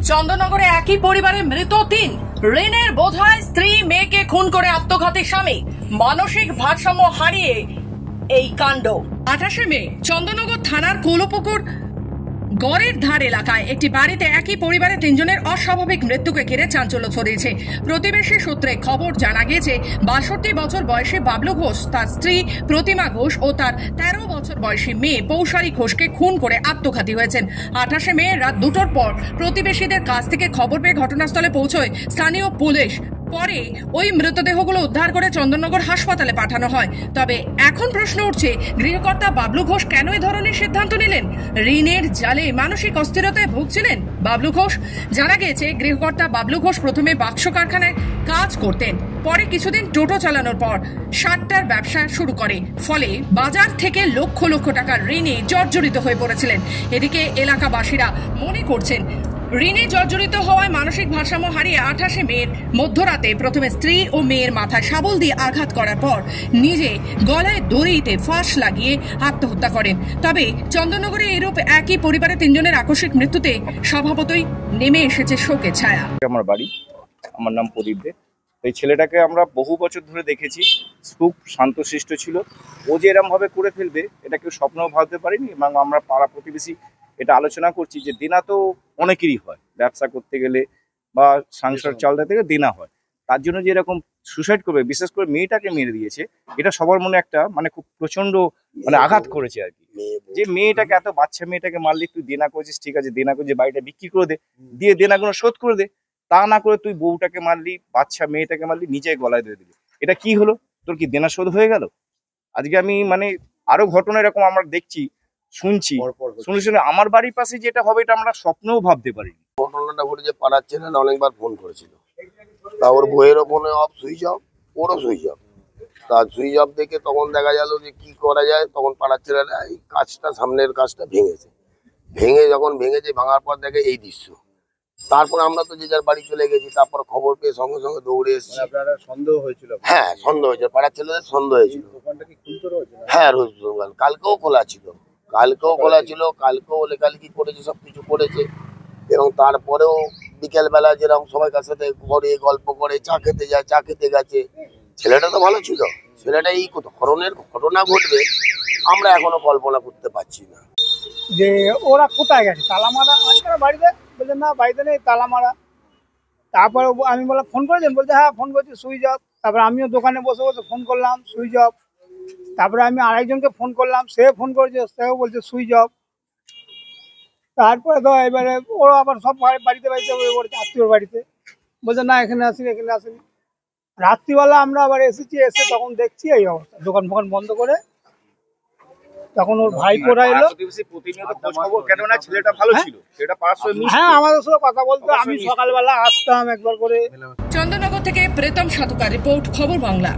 চন্দননগরে একই পরিবারে মৃত ৩। ঋণের বোঝায় স্ত্রী মেয়েকে খুন করে আত্মঘাতী স্বামী। মানসিক ভারসাম্য হারিয়ে এই কাণ্ড। ২৮শে মে চন্দননগর থানার কৌলপুকুর গড়ের ধার এলাকায় একটি বাড়িতে একই পরিবারে ৩ জনের অস্বাভাবিক মৃত্যুকে ঘিরে চাঞ্চল্য ছড়িয়েছে। প্রতিবেশী সূত্রে খবর জানা গিয়েছে ৬২ বছর বয়সী বাবলু ঘোষ তার স্ত্রী প্রতিমা ঘোষ ও তার ১৩ বছর বয়সী মেয়ে পৌশালী ঘোষকে খুন করে আত্মঘাতী হয়েছেন। ২৮শে মে রাত ২টোর পর প্রতিবেশীদের কাছ থেকে খবর পেয়ে ঘটনাস্থলে পৌঁছয় স্থানীয় পুলিশ। পরে ওই মৃতদেহগুলো উদ্ধার করে চন্দননগর হাসপাতালে পাঠানো হয়। তবে এখন প্রশ্ন উঠছে, গৃহকর্তা বাবলু ঘোষ কেন এই ধরনের সিদ্ধান্ত নিলেন? ঋণের জালে মানসিক অস্থিরতায় ভুগছিলেন বাবলু ঘোষ। জানা গিয়েছে, গৃহকর্তা বাবলু ঘোষ প্রথমে বাক্স কারখানায় কাজ করতেন, পরে কিছুদিন টোটো চালানোর পর সাতটার ব্যবসা শুরু করে। ফলে বাজার থেকে লক্ষ লক্ষ টাকার ঋণে জর্জরিত হয়ে পড়েছিলেন। এদিকে এলাকাবাসীরা মনে করছেন, ঋণে জর্জরিত হওয়ায় মানসিক ভারসাম্য হারিয়ে ২৮শে মের মধ্যরাতে প্রথমে স্ত্রী ও মেয়ের মাথায় শাবল দিয়ে আঘাত করার পর নিজে গলায় দড়িতে ফাঁস লাগিয়ে আত্মহত্যা করেন। তবে চন্দননগরে এরূপ একই পরিবারে ৩ জনের আকস্মিক মৃত্যুতে স্বভাবতই নেমে এসেছে শোকের ছায়া। আমার বাড়ি, আমার নাম প্রদীপ দে। এই ছেলেটাকে আমরা বহু বছর ধরে দেখেছি, খুব শান্তশিষ্ট ছিল। ও যে এরম ভাবে করে ফেলবে এটা কেউ স্বপ্নও ভাবতে পারিনি। এবং আমরা পাড়া প্রতিবেশী এটা আলোচনা করছি যে দেনা তো অনেকেরই হয়, ব্যবসা করতে গেলে বা সংসার চালাতে থেকে দেনা হয়। তার জন্য যে এরকম সুসাইড করবে, বিশেষ করে মেয়েটাকে মেরে দিয়েছে, এটা সবার মনে একটা খুব প্রচন্ড আঘাত করেছে আর কি। যে মেয়েটাকে, এত বাচ্চা মেয়েটাকে মারলি, তুই দেনা করেছিস, ঠিক আছে, দেনা করে যে বাড়িটা বিক্রি করে দে, দিয়ে দেনাগুলো শোধ করে দে। তা না করে তুই বউটাকে মারলি, বাচ্চা মেয়েটাকে মারলি, নিজে গলায় ধরে দিলি। এটা কি হলো? তোর কি দেনা শোধ হয়ে গেল? আজকে আমি আরো ঘটনা এরকম আমরা দেখছি, শুনছি, শুনে আমার বাড়ির পাশে যেটা হবে এটা আমরা স্বপ্নেও ভাবতে পারিনি। ঘটনাটা ঘটেছে, পাড়ার ছেলেরা অনেকবার ফোন করেছিল, তা ওর বইয়েরও ফোনে অফ, সুইচ অফ, ওরও সুইচ অফ। তা সুইচ অফ দেখে তখন দেখা গেল যে কি করা যায়। তখন পাড়ার ছেলেরা এই কাজটা, সামনের কাজটা ভেঙেছে। যখন ভেঙেছে, ভাঙার পর দেখে এই দৃশ্য। তারপর আমরা তো যে যার বাড়ি চলে গেছি। তারপর খবর পেয়ে সঙ্গে সঙ্গে দৌড়ে এসেছি। সন্দেহ হয়েছিল? হ্যাঁ, সন্দেহ হয়েছে, পাড়ার ছেলেদের সন্দেহ হয়েছিল। হ্যাঁ, রোজ কালকেও খোলা ছিল, কালকেও লেখালেখি করেছে, সবকিছু করেছে। এবং তারপরেও বিকেলবেলা যেরকম সবাই কার সাথে ঘরে গল্প করে, চা খেতে যায়, চা খেতে গেছে। ছেলেটা তো ভালো ছিল। ছেলেটা এই ধরনের ঘটনা ঘটবে আমরা এখনো কল্পনা করতে পারছি না। যে ওরা কোথায় গেছে, তালা মারা বাড়িতে? বলছে না, বাড়িতে নেই, তালা মারা। তারপরে আমি বললাম ফোন করেছেন? বলছে হ্যাঁ ফোন করছি, সুইচ অফ। তারপরে আমিও দোকানে বসে বসে ফোন করলাম, সুইচ অফ। তারপরে আমি আরেকজনকে ফোন করলাম, সে ফোন করেছে, সেও বলছে সুইচ অফ। তারপরে তো এবারে ওরা আবার সব বাড়িতে করেছে, আত্মীয়র বাড়িতে। বলছে না, এখানে আসেনি। রাত্রিবেলা আমরা আবার এসেছি, এসে তখন দেখছি এই অবস্থা, দোকান ফোকান বন্ধ করে। তখন ওর ভাইপোরা এলো। হ্যাঁ, আমাদের সাথে কথা বলতো, আমি সকালবেলা আসতাম একবার করে। চন্দননগর থেকে প্রীতম সাতুকার রিপোর্ট, খবর বাংলা।